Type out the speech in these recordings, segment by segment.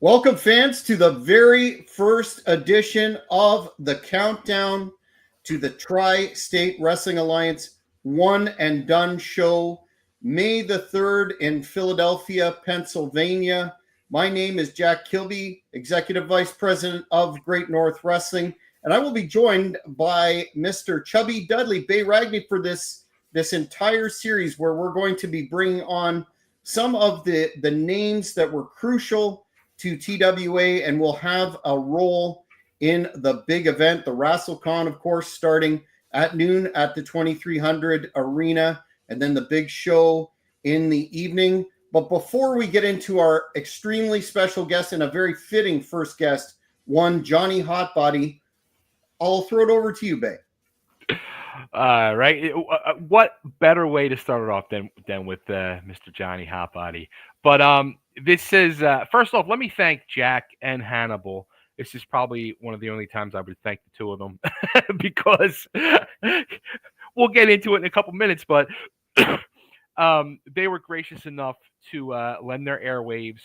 Welcome, fans, to the very first edition of the Countdown to the Tri-State Wrestling Alliance One and Done show, May the 3rd in Philadelphia, Pennsylvania. My name is Jack Kilby, Executive Vice President of Great North Wrestling, and I will be joined by Mr. Chubby Dudley, Bay Ragney, for this entire series where we're going to be bringing on some of the names that were crucial to TWA and will have a role in the big event, the WrestleCon, of course, starting at noon at the 2300 Arena, and then the big show in the evening. But before we get into our extremely special guest and a very fitting first guest, one Johnny Hotbody, I'll throw it over to you, Bay. Right. What better way to start it off than with Mr. Johnny Hotbody? But this is first off, let me thank Jack and Hannibal. This is probably one of the only times I would thank the two of them because we'll get into it in a couple minutes. But they were gracious enough to lend their airwaves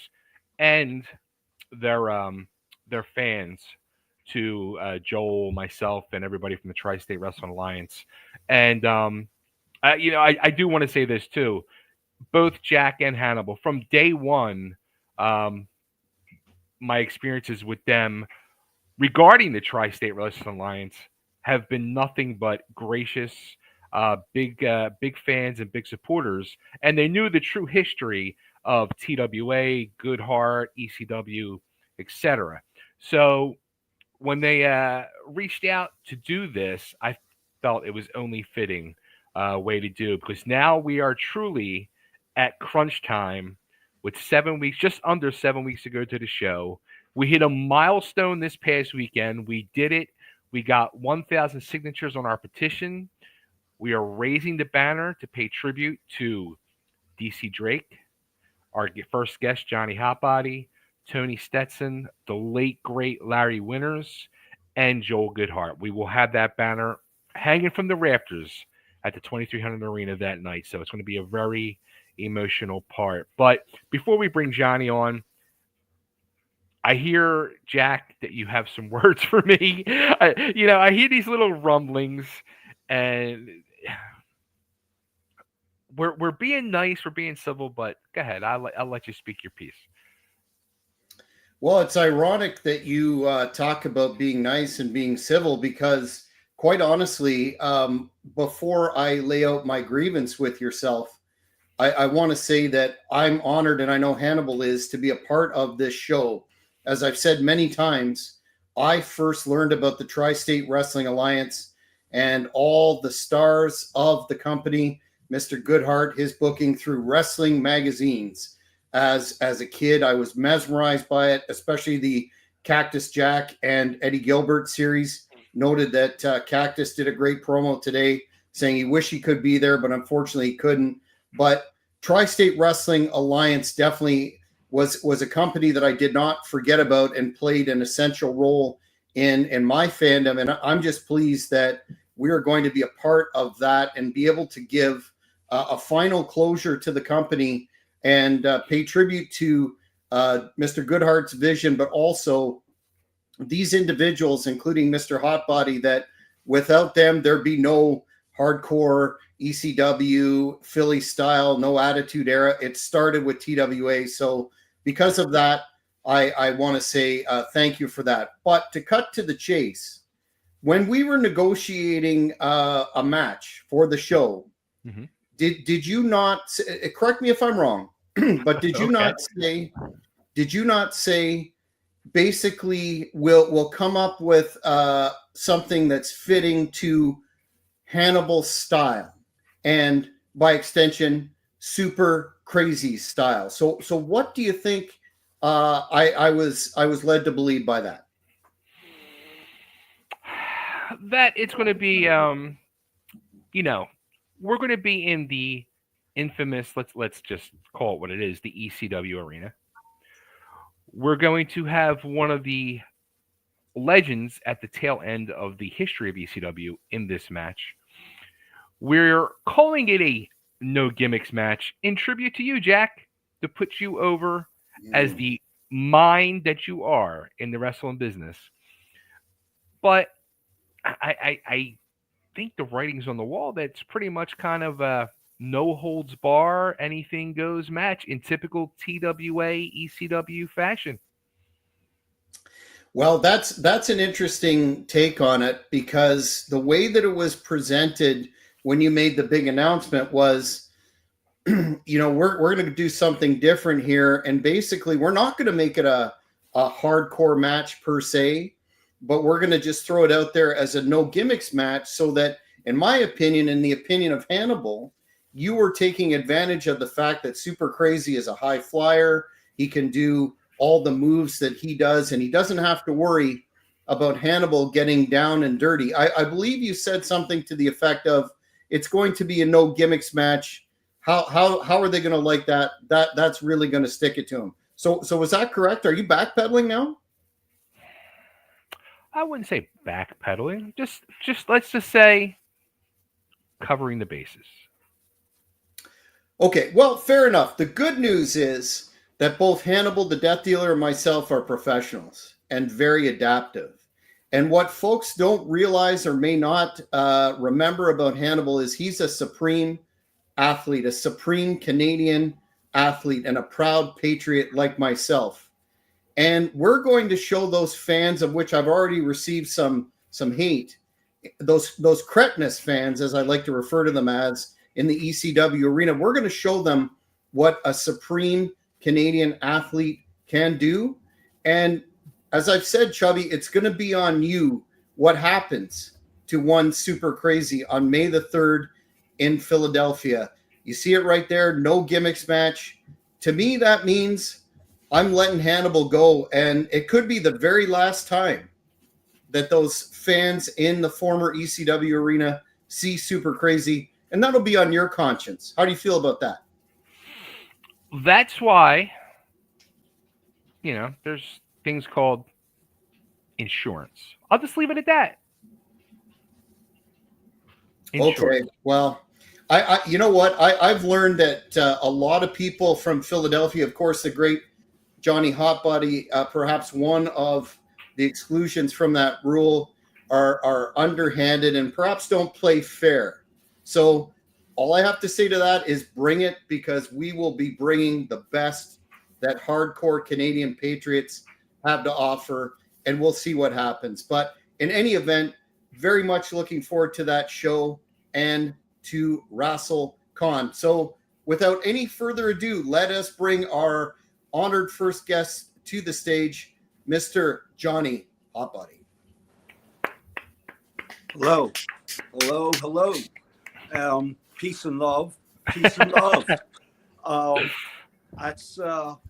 and their fans to Joel, myself, and everybody from the Tri-State Wrestling Alliance. And, I do want to say this too. Both Jack and Hannibal, from day one, my experiences with them regarding the Tri-State Wrestling Alliance have been nothing but gracious, big fans and big supporters. And they knew the true history of TWA, Goodheart, ECW, etc. So when they reached out to do this, I felt it was only fitting way to do, because now we are truly at crunch time with 7 weeks, just under 7 weeks to go to the show. We hit a milestone this past weekend. We did it. We got 1,000 signatures on our petition. We are raising the banner to pay tribute to DC Drake, our first guest, Johnny Hotbody, Tony Stetson, the late, great Larry Winters, and Joel Goodheart. We will have that banner hanging from the rafters at the 2300 Arena that night. So it's going to be a very emotional part. But before we bring Johnny on, I hear, Jack, that you have some words for me. I hear these little rumblings, and we're being nice, we're being civil, but go ahead. I'll let you speak your piece. Well, it's ironic that you talk about being nice and being civil, because quite honestly, before I lay out my grievance with yourself, I want to say that I'm honored, and I know Hannibal is, to be a part of this show. As I've said many times, I first learned about the Tri-State Wrestling Alliance and all the stars of the company, Mr. Goodheart, his booking through wrestling magazines. As a kid, I was mesmerized by it, especially the Cactus Jack and Eddie Gilbert series. Noted that Cactus did a great promo today saying he wished he could be there, but unfortunately he couldn't. But Tri-State Wrestling Alliance definitely was a company that I did not forget about and played an essential role in my fandom. And I'm just pleased that we are going to be a part of that and be able to give a final closure to the company and pay tribute to Mr. Goodhart's vision, but also these individuals, including Mr. Hotbody, that without them, there'd be no hardcore ECW, Philly style, no attitude era. It started with TWA. So because of that, I want to say thank you for that. But to cut to the chase, when we were negotiating a match for the show, mm-hmm. Did you not, correct me if I'm wrong, but did you not say basically we'll come up with something that's fitting to Hannibal's style and by extension Super Crazy's style? So what do you think I was led to believe by that? That it's going to be we're going to be in the infamous, let's just call it what it is, the ECW arena. We're going to have one of the legends at the tail end of the history of ECW in this match. We're calling it a no gimmicks match in tribute to you, Jack, to put you over as the mind that you are in the wrestling business. But I think the writing's on the wall. That's pretty much kind of a no holds bar, anything goes match in typical TWA ECW fashion. Well, that's an interesting take on it, because the way that it was presented when you made the big announcement was, we're going to do something different here, and basically we're not going to make it a hardcore match per se, but we're going to just throw it out there as a no gimmicks match, so that, in my opinion, in the opinion of Hannibal, you were taking advantage of the fact that Super Crazy is a high flyer. He can do all the moves that he does, and he doesn't have to worry about Hannibal getting down and dirty. I believe you said something to the effect of, it's going to be a no gimmicks match. How are they going to like that? That's really going to stick it to him. So was that correct? Are you backpedaling now? I wouldn't say backpedaling. Just let's just say covering the bases. Okay, well, fair enough. The good news is that both Hannibal, the Death Dealer, and myself are professionals and very adaptive. And what folks don't realize or may not remember about Hannibal is he's a supreme athlete, a supreme Canadian athlete, and a proud patriot like myself. And we're going to show those fans, of which I've already received some hate, those cretinous fans, as I like to refer to them as, in the ECW arena. We're going to show them what a supreme Canadian athlete can do. And as I've said, Chubby, it's going to be on you what happens to one Super Crazy on May the 3rd in Philadelphia. You see it right there, no gimmicks match. To me, that means I'm letting Hannibal go, and it could be the very last time that those fans in the former ECW arena see Super Crazy, and that'll be on your conscience. How do you feel about that? That's why, there's things called insurance. I'll just leave it at that. Insurance. Okay, well, I you know what? I've learned that a lot of people from Philadelphia, of course, the great Johnny Hotbody, perhaps one of the exclusions from that rule, are underhanded and perhaps don't play fair. So all I have to say to that is bring it, because we will be bringing the best that hardcore Canadian patriots have to offer, and we'll see what happens. But in any event, very much looking forward to that show and to WrestleCon. So without any further ado, let us bring our honored first guest to the stage, Mr. Johnny Hotbody. Hello. Peace and love. Peace and love. That's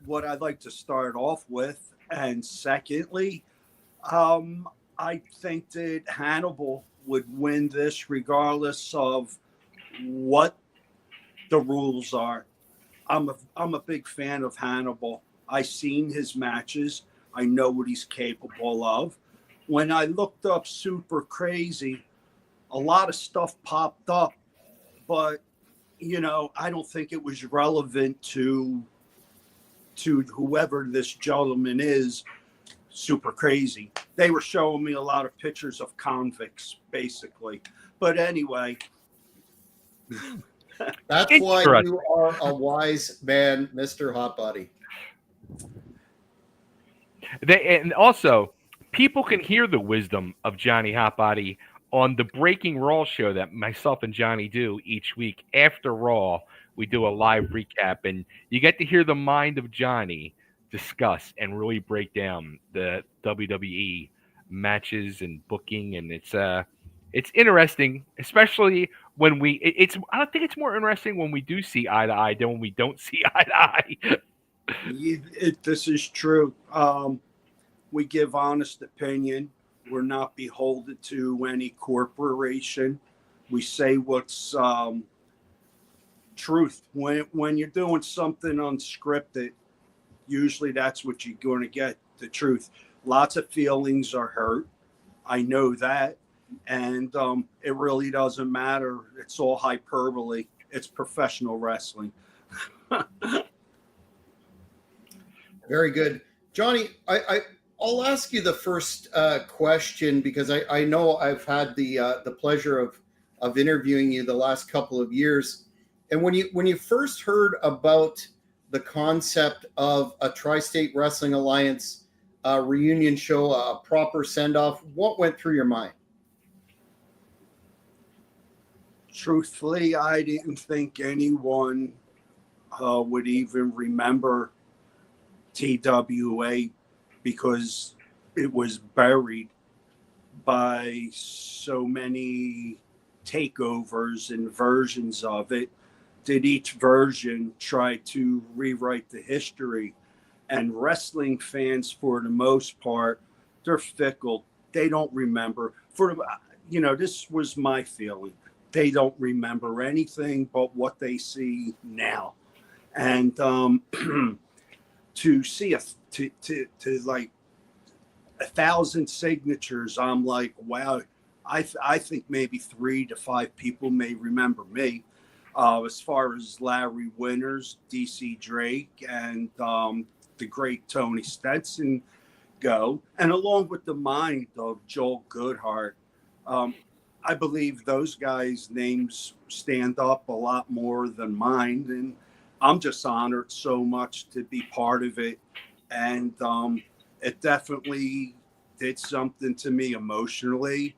what I'd like to start off with. And secondly, I think that Hannibal would win this regardless of what the rules are. I'm a big fan of Hannibal. I've seen his matches. I know what he's capable of. When I looked up Super Crazy, a lot of stuff popped up, but I don't think it was relevant to whoever this gentleman is, Super Crazy. They were showing me a lot of pictures of convicts, basically. But anyway. That's why you are a wise man, Mr. Hotbody. And also, people can hear the wisdom of Johnny Hotbody on the Breaking Raw show that myself and Johnny do each week. After Raw, we do a live recap, and you get to hear the mind of Johnny discuss and really break down the WWE matches and booking, and it's interesting, especially when I don't think it's more interesting when we do see eye to eye than when we don't see eye to eye. This is true. We give honest opinion. We're not beholden to any corporation. We say what's truth. When you're doing something unscripted, usually that's what you're going to get, the truth. Lots of feelings are hurt. I know that. And it really doesn't matter. It's all hyperbole. It's professional wrestling. Very good. Johnny, I'll ask you the first question because I know I've had the pleasure of interviewing you the last couple of years, and when you first heard about the concept of a Tri-State Wrestling Alliance reunion show, a proper send off, what went through your mind? Truthfully, I didn't think anyone would even remember TWA because it was buried by so many takeovers and versions of it. Did each version try to rewrite the history? And wrestling fans, for the most part, they're fickle. They don't remember. This was my feeling. They don't remember anything but what they see now. And to see like 1,000 signatures, I'm like, wow. I think maybe 3 to 5 people may remember me. As far as Larry Winters, DC Drake, and the great Tony Stetson go, and along with the mind of Joel Goodhart, I believe those guys' names stand up a lot more than mine, and I'm just honored so much to be part of it. And it definitely did something to me emotionally.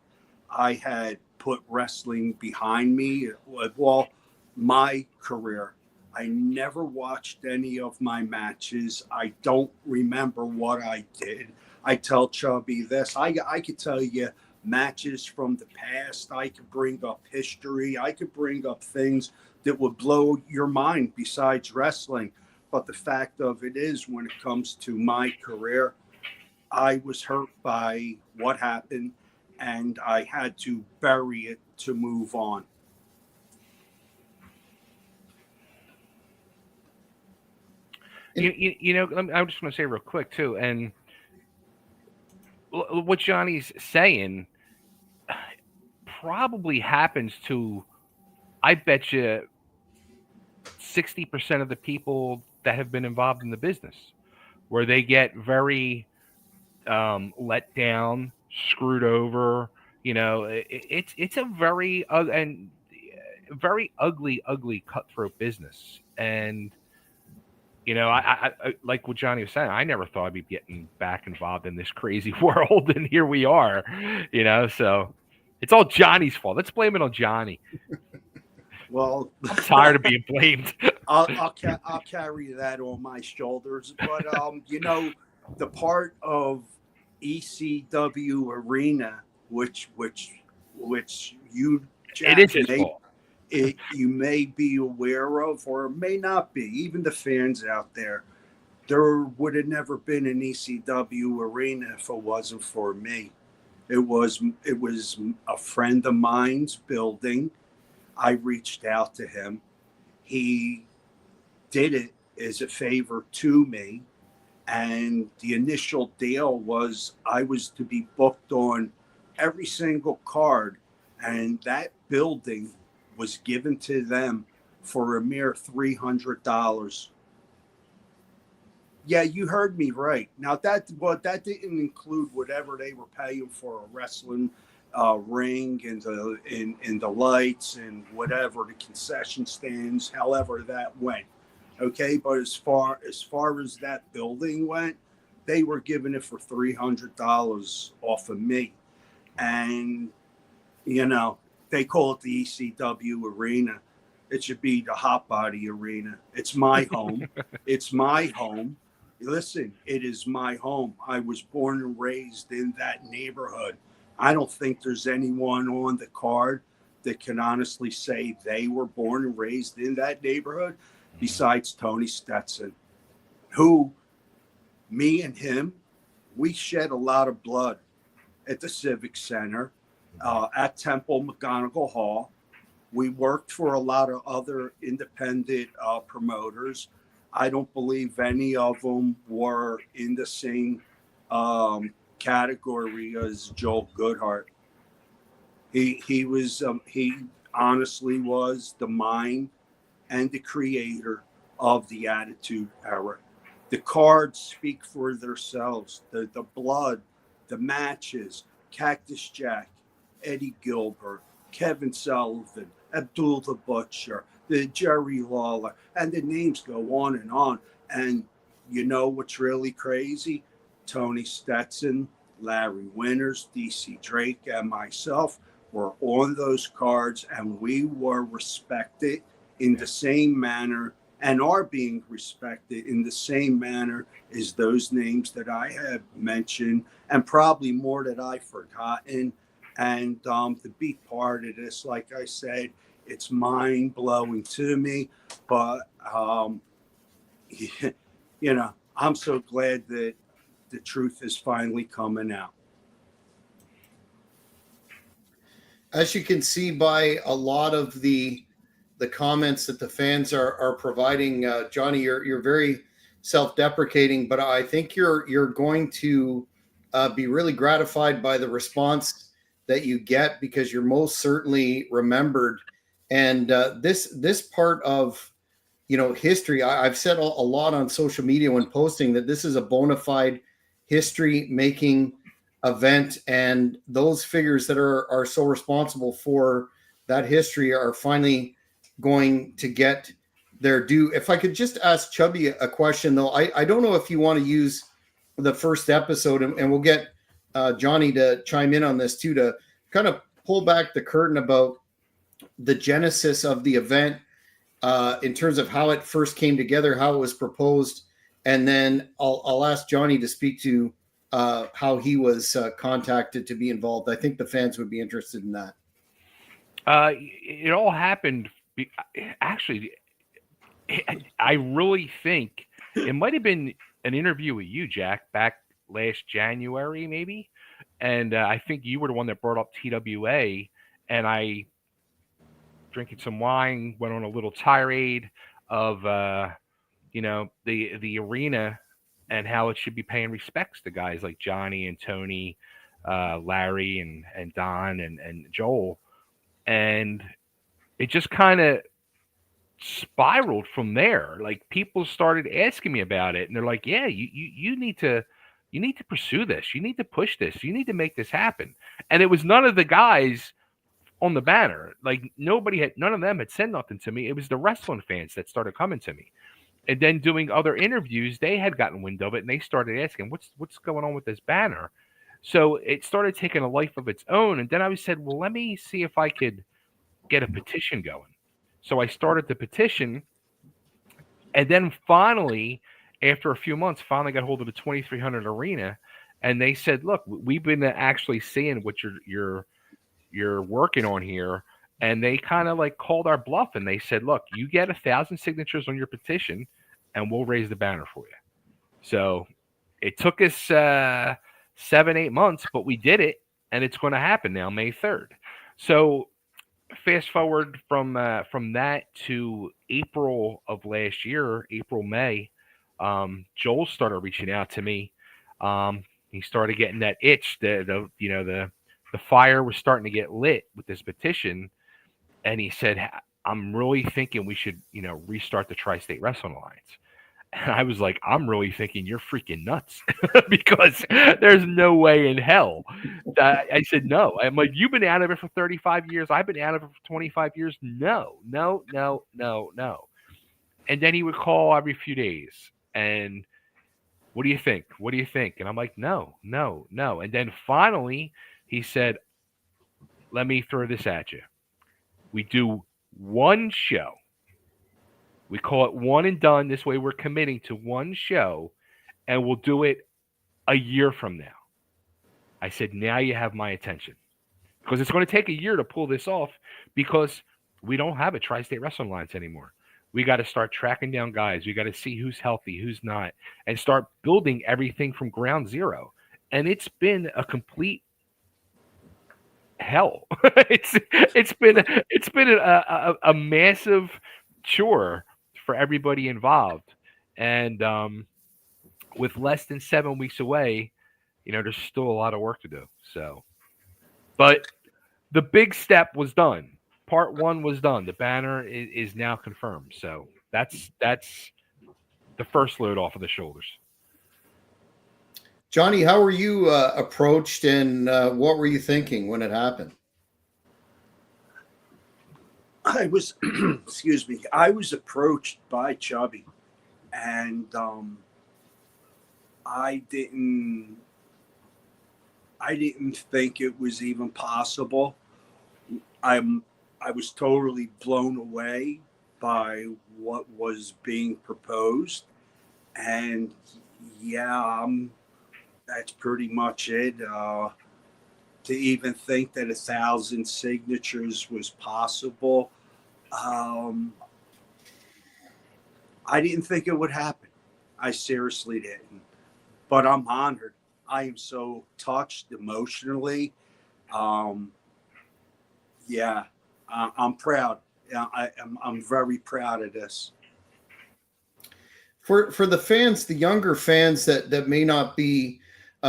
I had put wrestling behind me. Well, my career. I never watched any of my matches. I don't remember what I did. I tell Chubby this. I could tell you matches from the past. I could bring up history. I could bring up things that would blow your mind besides wrestling. But the fact of it is, when it comes to my career, I was hurt by what happened, and I had to bury it to move on. You know, I'm just going to say real quick too, and what Johnny's saying probably happens to, I bet you, 60% of the people that have been involved in the business, where they get very let down, screwed over. You know, it's a very and very ugly cutthroat business. And you know, I like what Johnny was saying. I never thought I'd be getting back involved in this crazy world, and here we are. You know, so it's all Johnny's fault. Let's blame it on Johnny. Well, I'm tired of being blamed. I'll carry that on my shoulders. But the part of ECW Arena, which you, Jack, It is his fault. You may be aware of or may not be, even the fans out there, there would have never been an ECW Arena if it wasn't for me. It was a friend of mine's building. I reached out to him. He did it as a favor to me. And the initial deal was I was to be booked on every single card. And that building was given to them for a mere $300. Yeah, you heard me right. Now that didn't include whatever they were paying for a wrestling ring and the lights and whatever, the concession stands, however that went. Okay, but as far as that building went, they were giving it for $300 off of me. And they call it the ECW Arena. It should be the Hotbody Arena. It's my home. It's my home. Listen, it is my home. I was born and raised in that neighborhood. I don't think there's anyone on the card that can honestly say they were born and raised in that neighborhood besides Tony Stetson, who, me and him, we shed a lot of blood at the Civic Center, at Temple McGonigal Hall. We worked for a lot of other independent promoters. I don't believe any of them were in the same category as Joel Goodhart. He honestly was the mind and the creator of the Attitude Era. The cards speak for themselves. The blood, the matches, Cactus Jack, Eddie Gilbert, Kevin Sullivan, Abdul the Butcher, the Jerry Lawler, and the names go on and on. And you know what's really crazy? Tony Stetson, Larry Winters, DC Drake, and myself were on those cards, and we were respected in the same manner and are being respected in the same manner as those names that I have mentioned, and probably more that I've forgotten. And to be part of this, like I said, it's mind blowing to me. But, you know, I'm so glad that the truth is finally coming out. As you can see by a lot of the comments that the fans are providing, Johnny, you're very self-deprecating, but I think you're going to be really gratified by the response that you get, because you're most certainly remembered. And this part of history, I've said a lot on social media when posting that this is a bona fide history making event, and those figures that are so responsible for that history are finally going to get their due. If I could just ask Chubby a question, though, I don't know if you want to use the first episode, and we'll get Johnny to chime in on this too, to kind of pull back the curtain about the genesis of the event, in terms of how it first came together, how it was proposed, and then I'll ask Johnny to speak to how he was contacted to be involved. I think the fans would be interested in that. It all happened. Actually, I really think it might have been an interview with you, Jack, back last January, maybe. And I think you were the one that brought up TWA, and I, drinking some wine, went on a little tirade of the arena and how it should be paying respects to guys like Johnny and Tony, Larry and Don and Joel. And it just kind of spiraled from there. Like, people started asking me about it, and they're like, yeah, you need to pursue this. You need to push this. You need to make this happen. And it was none of the guys on the banner. Like, none of them had said nothing to me. It was the wrestling fans that started coming to me. And then doing other interviews, they had gotten wind of it, and they started asking, what's going on with this banner? So it started taking a life of its own. And then I said, well, let me see if I could get a petition going. So I started the petition. And then finally, after a few months, finally got hold of the 2300 Arena. And they said, look, we've been actually seeing what you're working on here. And they kind of like called our bluff, and they said, look, you get 1,000 signatures on your petition and we'll raise the banner for you. So it took us 7-8 months, but we did it, and it's going to happen now, May 3rd. So fast forward from that to April of last year, May, Joel started reaching out to me. He started getting that itch. The fire was starting to get lit with this petition, and he said, I'm really thinking we should, restart the Tri-State Wrestling Alliance. And I was like, I'm really thinking you're freaking nuts, because there's no way in hell. I said, no. I'm like, you've been out of it for 35 years. I've been out of it for 25 years. No. And then he would call every few days. And what do you think? What do you think? And I'm like, no. And then finally he said, let me throw this at you. We do one show. We call it one and done. This way we're committing to one show, and we'll do it a year from now. I said, now you have my attention, because it's going to take a year to pull this off, because we don't have a Tri-State Wrestling Alliance anymore. We got to start tracking down guys. We got to see who's healthy, who's not, and start building everything from ground zero. And it's been a complete hell. it's been a massive chore for everybody involved, and with less than 7 weeks away, there's still a lot of work to do. So, but the big step was done. Part 1 was done. The banner is now confirmed. So that's the first load off of the shoulders. Johnny, how were you approached, and what were you thinking when it happened? I was, excuse me, I was approached by Chubby, and I didn't think it was even possible. I was totally blown away by what was being proposed, and yeah, that's pretty much it. To even think that 1,000 signatures was possible, I didn't think it would happen. I seriously didn't. But I'm honored. I am so touched emotionally. Um, yeah, I'm proud. I'm very proud of this. For the fans, the younger fans that may not be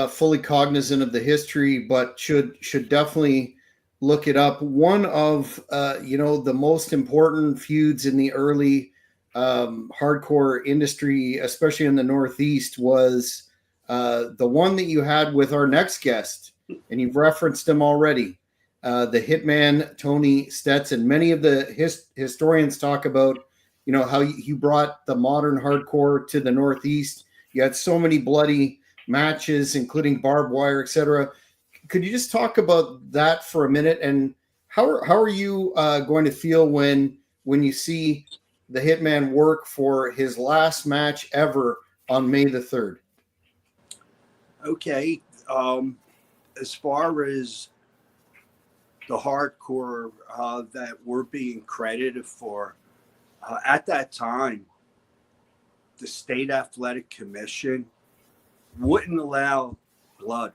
fully cognizant of the history, but should definitely look it up. One of the most important feuds in the early hardcore industry, especially in the Northeast, was the one that you had with our next guest, and you've referenced him already, the Hitman Tony Stetson. Many of the historians talk about how you brought the modern hardcore to the Northeast. You had so many bloody matches, including barbed wire, etc. Could you just talk about that for a minute? And how are you going to feel when you see the Hitman work for his last match ever on May the 3rd? Okay. As far as the hardcore that we're being credited for, at that time, the State Athletic Commission wouldn't allow blood,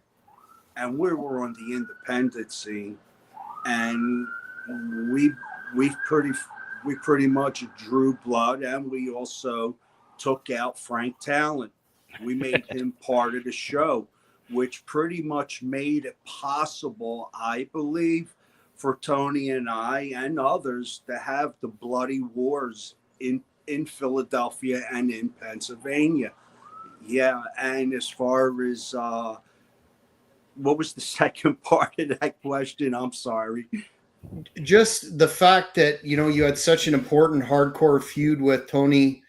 and we were on the independent scene, and we pretty much drew blood, and we also took out Frank Talent. We made him part of the show, which pretty much made it possible, I believe, for Tony and I and others to have the bloody wars in Philadelphia and in Pennsylvania. Yeah, and as far as what was the second part of that question? I'm sorry. Just the fact that you had such an important hardcore feud with Tony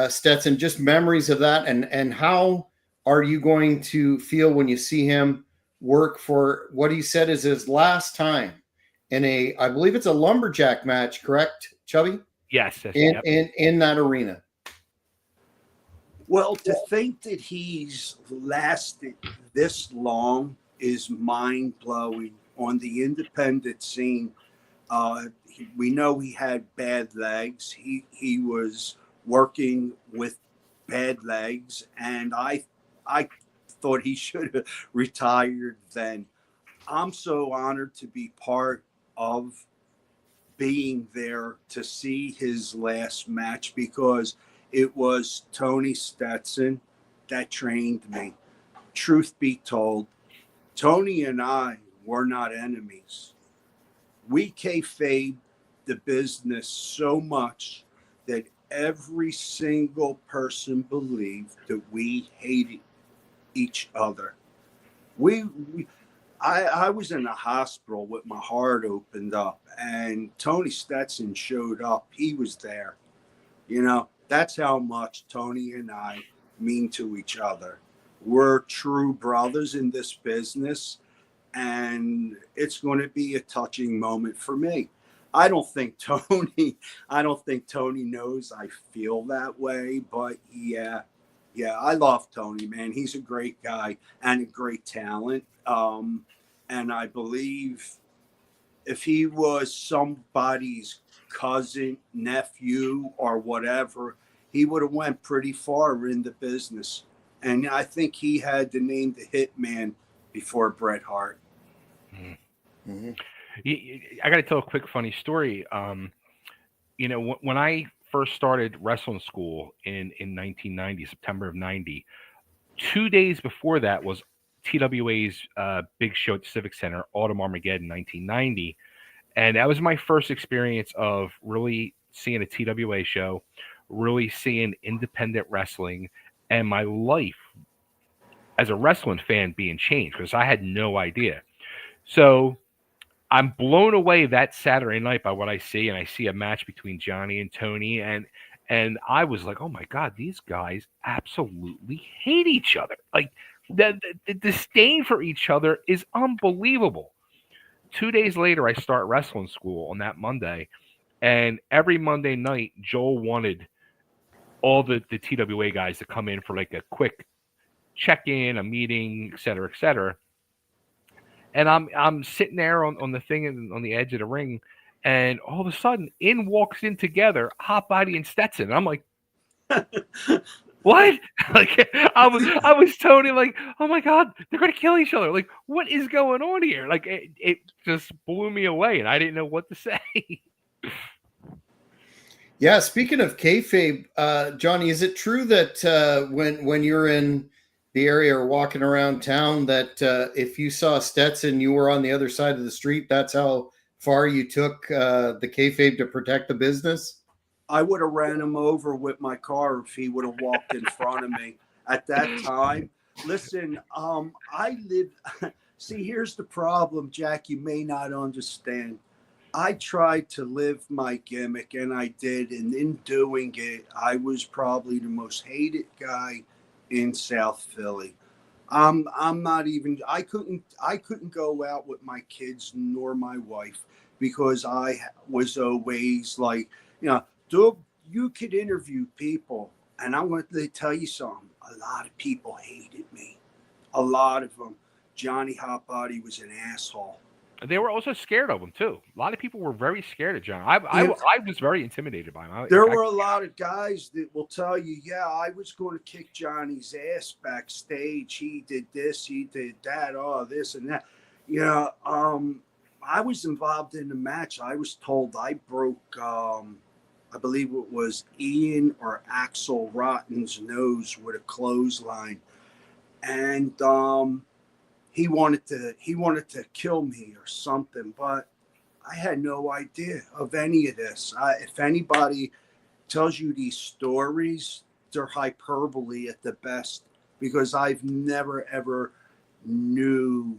Stetson. Just memories of that, and how are you going to feel when you see him work for what he said is his last time in I believe it's a lumberjack match, correct, Chubby? Yes. In that arena. Well, to think that he's lasted this long is mind blowing on the independent scene. We know he had bad legs. He was working with bad legs, and I thought he should have retired then. I'm so honored to be part of being there to see his last match, because it was Tony Stetson that trained me. Truth be told, Tony and I were not enemies. We kayfabe the business so much that every single person believed that we hated each other. I was in a hospital with my heart opened up, and Tony Stetson showed up. He was there. That's how much Tony and I mean to each other. We're true brothers in this business, and it's going to be a touching moment for me. I don't think Tony knows I feel that way, but yeah, I love Tony, man. He's a great guy and a great talent. And I believe if he was somebody's cousin, nephew, or whatever, he would have went pretty far in the business. And I think he had the name the Hitman before Bret Hart. Mm-hmm. I got to tell a quick funny story. When I first started wrestling school in 1990, September of 90, 2 days before that was TWA's big show at the Civic Center, Autumn Armageddon 1990. And that was my first experience of really seeing a TWA show. really seeing independent wrestling and my life as a wrestling fan being changed because I had no idea. So I'm blown away that Saturday night by what I see, and I see a match between Johnny and Tony, and I was like, oh my god, these guys absolutely hate each other. Like the disdain for each other is unbelievable. 2 days later, I start wrestling school on that Monday, and every Monday night, Joel wanted all the TWA guys to come in for like a quick check in, a meeting, et cetera, et cetera. And I'm sitting there on the thing on the edge of the ring, and all of a sudden, in walks in together Hotbody and Stetson. And I'm like, what? Like I was totally like, oh my god, they're gonna kill each other. Like, what is going on here? Like it just blew me away, and I didn't know what to say. Yeah, speaking of kayfabe, Johnny, is it true that when you're in the area or walking around town, that if you saw Stetson, you were on the other side of the street? That's how far you took the kayfabe to protect the business? I would have ran him over with my car if he would have walked in front of me at that time. Listen, I live. See, here's the problem, Jack. You may not understand. I tried to live my gimmick, and I did. And in doing it, I was probably the most hated guy in South Philly. I'm not even. I couldn't go out with my kids nor my wife because I was always like, Dude, you could interview people, and I'm going to tell you something. A lot of people hated me. A lot of them. Johnny Hotbody was an asshole. They were also scared of him too. A lot of people were very scared of John. I was very intimidated by him. There were a lot of guys that will tell you, yeah, I was going to kick Johnny's ass backstage. He did this, he did that, oh, this and that. I was involved in the match. I was told I broke, I believe it was Ian or Axel Rotten's nose with a clothesline. And he wanted to kill me or something, but I had no idea of any of this. If anybody tells you these stories, they're hyperbole at the best, because I've never ever knew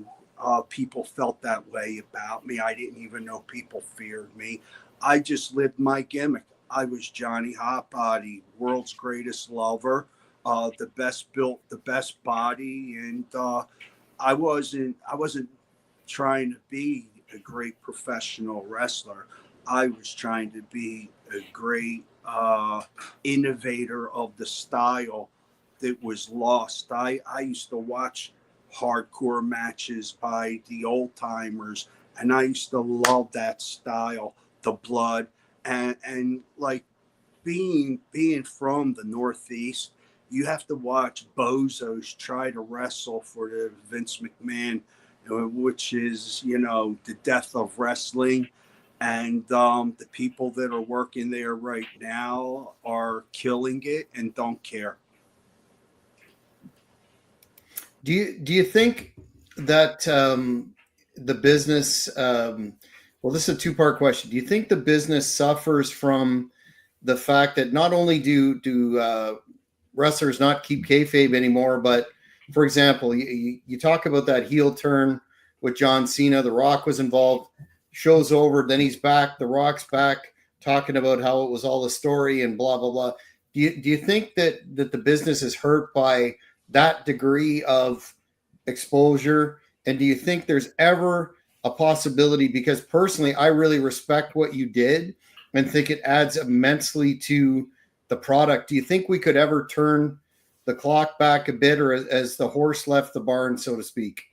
people felt that way about me. I didn't even know people feared me. I just lived my gimmick. I was Johnny Hotbody, world's greatest lover, the best built, the best body, and I wasn't trying to be a great professional wrestler. I was trying to be a great innovator of the style that was lost. I used to watch hardcore matches by the old timers, and I used to love that style, the blood, and like being from the Northeast. You have to watch bozos try to wrestle for the Vince McMahon, which is, the death of wrestling. And the people that are working there right now are killing it and don't care. Do you think that the business? Well, this is a two-part question. Do you think the business suffers from the fact that not only do wrestlers not keep kayfabe anymore, but, for example, you talk about that heel turn with John Cena. The Rock was involved. Show's over, then he's back. The Rock's back talking about how it was all a story and blah blah blah. Do you think that the business is hurt by that degree of exposure? And do you think there's ever a possibility? Because personally, I really respect what you did and think it adds immensely to the product. Do you think we could ever turn the clock back a bit, or as the horse left the barn, so to speak?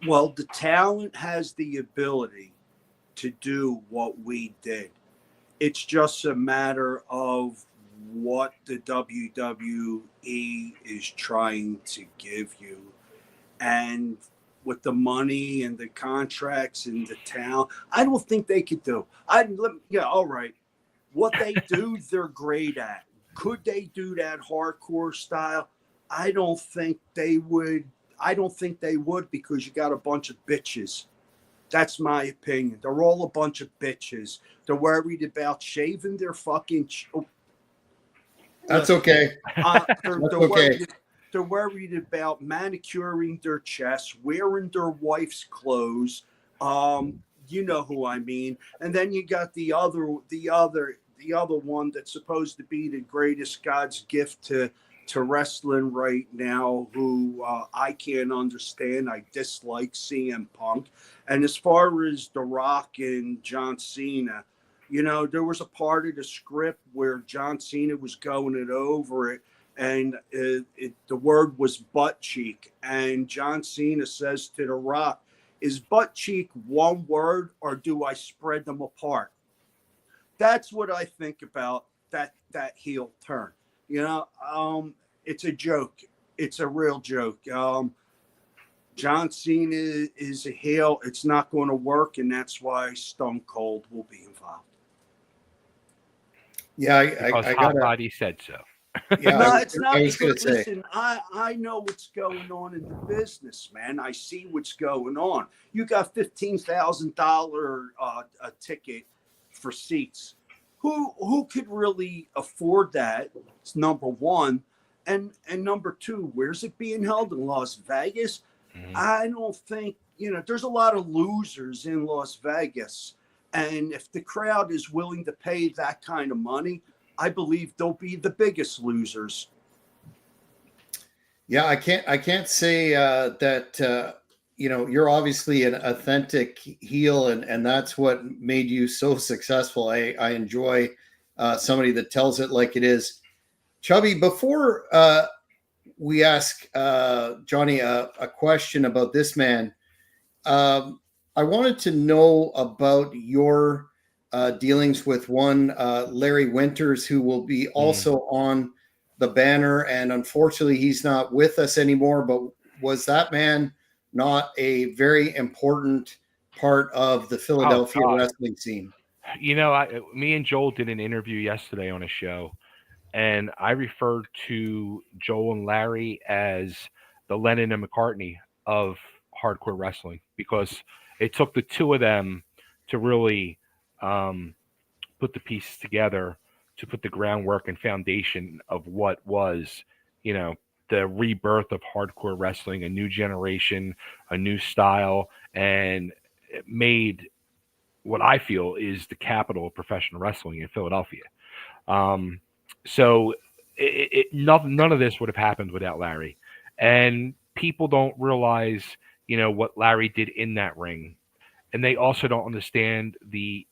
Well, the talent has the ability to do what we did. It's just a matter of what the WWE is trying to give you. And with the money and the contracts and the talent, I don't think they could do. All right. What they do, they're great at. Could they do that hardcore style? I don't think they would. Because you got a bunch of bitches. That's my opinion. They're all a bunch of bitches. They're worried about shaving their fucking That's Listen, okay. they're, That's they're okay. worried. They're worried about manicuring their chests, wearing their wife's clothes. You know who I mean. And then you got the other one that's supposed to be the greatest God's gift to wrestling right now, who I can't understand. I dislike CM Punk. And as far as The Rock and John Cena, there was a part of the script where John Cena was going it over it, and the word was butt cheek. And John Cena says to The Rock, "Is butt cheek one word, or do I spread them apart?" That's what I think about that heel turn. It's a joke. It's a real joke. John Cena is a heel. It's not going to work, and that's why Stone Cold will be involved. Yeah, Because I gotta. Hotbody said so. Yeah, No, it's I not was gonna because, say. listen, I know what's going on in the business, man. I see what's going on. You got $15,000 a ticket for seats. Who could really afford that? It's number one. And number two, where's it being held? In Las Vegas? Mhm. I don't think, there's a lot of losers in Las Vegas. And if the crowd is willing to pay that kind of money, I believe they'll be the biggest losers. Yeah, I can't say that you're obviously an authentic heel, and that's what made you so successful. I enjoy somebody that tells it like it is. Chubby, before we ask Johnny a question about this man, I wanted to know about your dealings with one Larry Winters, who will be also on the banner. And unfortunately, he's not with us anymore. But was that man not a very important part of the Oh Philadelphia God. wrestling scene? Me and Joel did an interview yesterday on a show, and I referred to Joel and Larry as the Lennon and McCartney of hardcore wrestling because it took the two of them to really um, put the pieces together to put the groundwork and foundation of what was, you know, the rebirth of hardcore wrestling, a new generation, a new style, and it made what I feel is the capital of professional wrestling in Philadelphia. Um, so none of this would have happened without Larry. And people don't realize, what Larry did in that ring. And they also don't understand the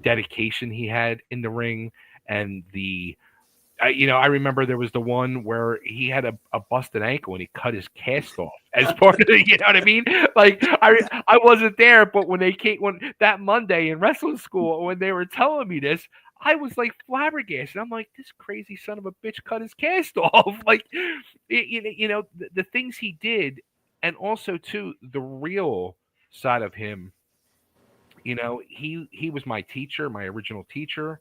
dedication he had in the ring and I remember there was the one where he had a busted ankle and he cut his cast off as part of it. You know what I mean? Like I wasn't there, but when that Monday in wrestling school when they were telling me this, I was like flabbergasted. I'm like, this crazy son of a bitch cut his cast off. Like, the things he did, and also too the real side of him. He was my teacher, my original teacher.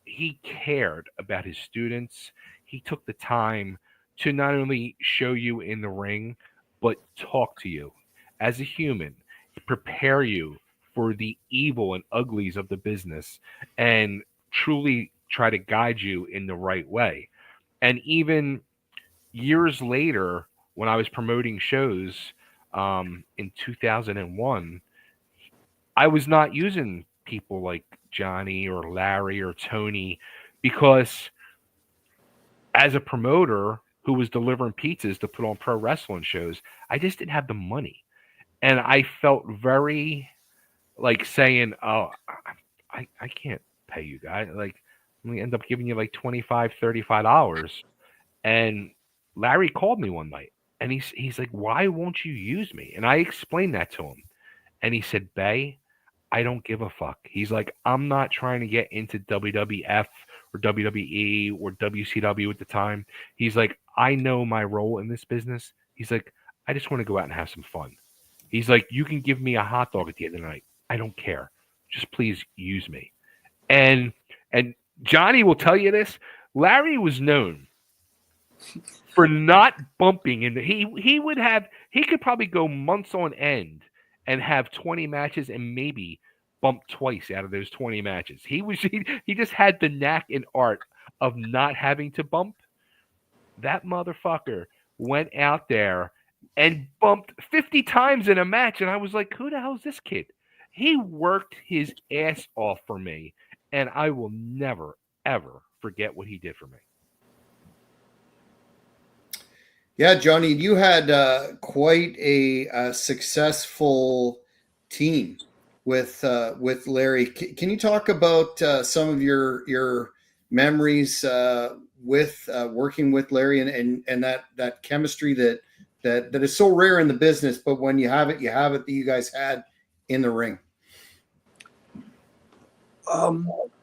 He cared about his students. He took the time to not only show you in the ring, but talk to you as a human, prepare you for the evil and uglies of the business, and truly try to guide you in the right way. And even years later, when I was promoting shows in 2001, I was not using people like Johnny or Larry or Tony because as a promoter who was delivering pizzas to put on pro wrestling shows, I just didn't have the money. And I felt very like saying, "Oh, I can't pay you guys. Like, let me end up giving you like $25, $35." And Larry called me one night and he's like, "Why won't you use me?" And I explained that to him. And he said, "Bay, I don't give a fuck." He's like, "I'm not trying to get into WWF or WWE or WCW at the time." He's like, "I know my role in this business." He's like, "I just want to go out and have some fun." He's like, "You can give me a hot dog at the end of the night. I don't care. Just please use me." And and Johnny will tell you this. Larry was known for not bumping and he could probably go months on end and have 20 matches and maybe bump twice out of those 20 matches. He just had the knack and art of not having to bump, that motherfucker went out there and bumped 50 times in a match. And I was like, who the hell is this kid? He worked his ass off for me. And I will never, ever forget what he did for me. Yeah, Johnny, you had quite a successful team with Larry. Can you talk about some of your memories with working with Larry and that chemistry that is so rare in the business, but when you have it, that you guys had in the ring?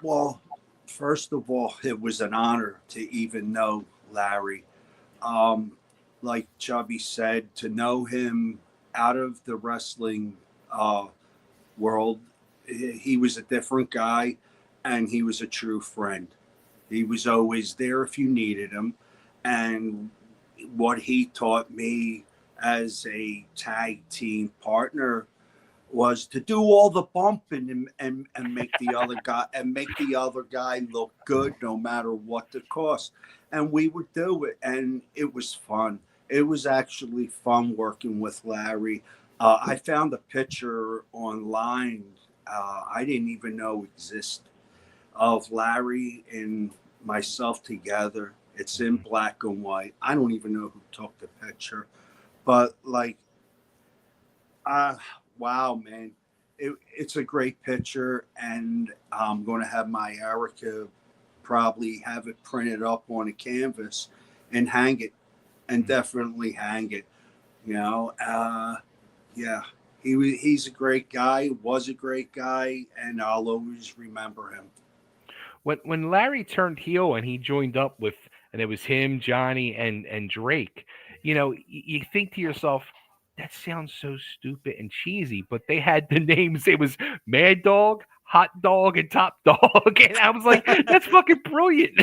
Well, first of all, it was an honor to even know Larry. Um, like Chubby said, to know him out of the wrestling world, he was a different guy, and he was a true friend. He was always there if you needed him. And what he taught me as a tag team partner was to do all the bumping and make the other guy look good no matter what the cost. And we would do it, and it was fun. It was actually fun working with Larry. I found a picture online I didn't even know existed of Larry and myself together. It's in black and white. I don't even know who took the picture, but like, wow, man, it's a great picture, and I'm going to have my Erica probably have it printed up on a canvas and hang it, and definitely hang it. You know, yeah, he's a great guy, was a great guy, and I'll always remember him. When Larry turned heel and he joined up with, and it was him, Johnny, and Drake, you think to yourself, that sounds so stupid and cheesy, but they had the names. It was Mad Dog, Hot Dog, and Top Dog, and I was like, that's fucking brilliant.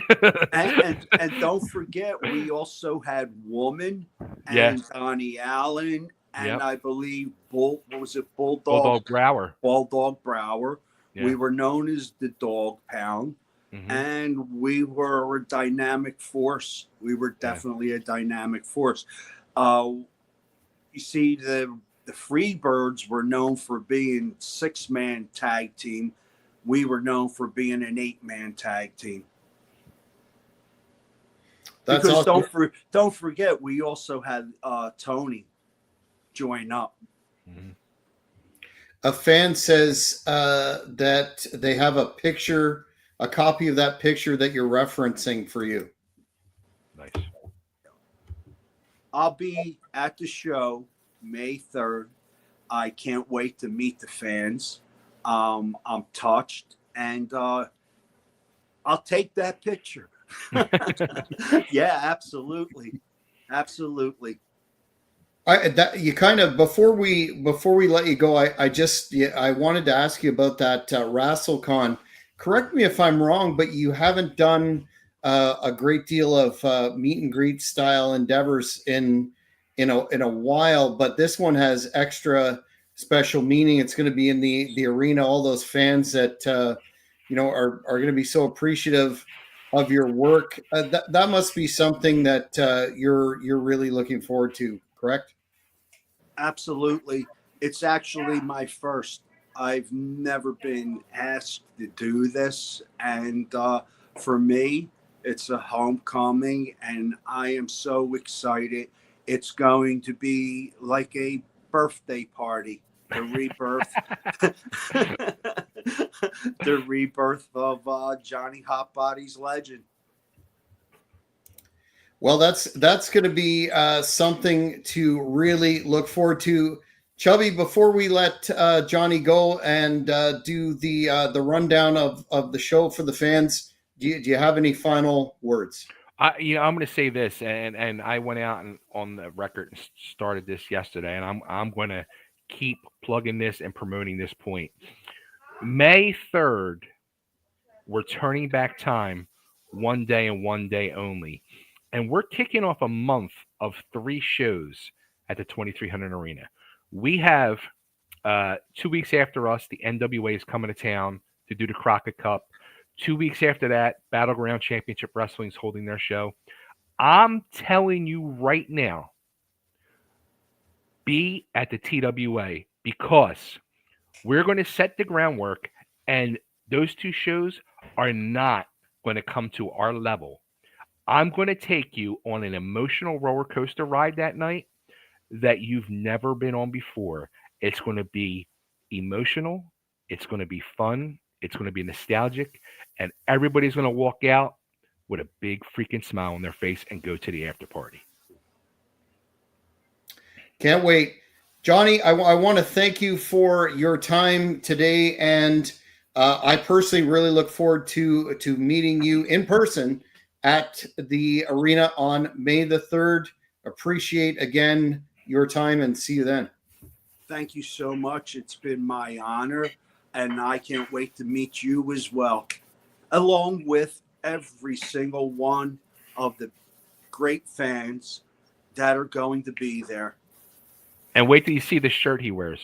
and don't forget, we also had Woman and Yes. Donnie Allen, and Yep. I believe what was it, Bulldog Brower. Bulldog Brower. Yeah. We were known as the Dog Pound. And we were a dynamic force. We were definitely a dynamic force. You see, the Freebirds were known for being 6-man tag team. We were known for being an 8-man tag team. That's because awesome. don't forget, we also had Tony join up. A fan says that they have a copy of that picture that you're referencing for you. Nice. I'll be at the show May 3rd. I can't wait to meet the fans. I'm touched, and I'll take that picture. Yeah, absolutely. You kind of before we let you go, I wanted to ask you about that WrestleCon. Correct me if I'm wrong, but you haven't done a great deal of meet and greet style endeavors in a while. But this one has extra special meaning. It's going to be in the arena. All those fans that are going to be so appreciative of your work. That must be something that you're really looking forward to. Correct? Absolutely. It's actually my first. I've never been asked to do this. And for me, it's a homecoming, and I am so excited. It's going to be like a birthday party, the rebirth, the rebirth of Johnny Hotbody's legend. Well, that's going to be something to really look forward to. Chubby, before we let Johnny go and do the rundown of the show for the fans, do you have any final words? I'm going to say this, and I went out and on the record and started this yesterday, and I'm going to keep plugging this and promoting this point. May 3rd, we're turning back time one day and one day only. And we're kicking off a month of 3 shows at the 2300 Arena. We have 2 weeks after us, the NWA is coming to town to do the Crockett Cup. 2 weeks after that, Battleground Championship Wrestling is holding their show. I'm telling you right now, be at the TWA because we're going to set the groundwork, and those two shows are not going to come to our level. I'm going to take you on an emotional roller coaster ride that night that you've never been on before. It's going to be emotional. It's going to be fun. It's going to be nostalgic. And everybody's going to walk out with a big freaking smile on their face and go to the after party. Can't wait. Johnny, I want to thank you for your time today. And I personally really look forward to meeting you in person at the arena on May the 3rd. Appreciate again your time and see you then. Thank you so much. It's been my honor, and I can't wait to meet you as well, along with every single one of the great fans that are going to be there. And wait till you see the shirt he wears.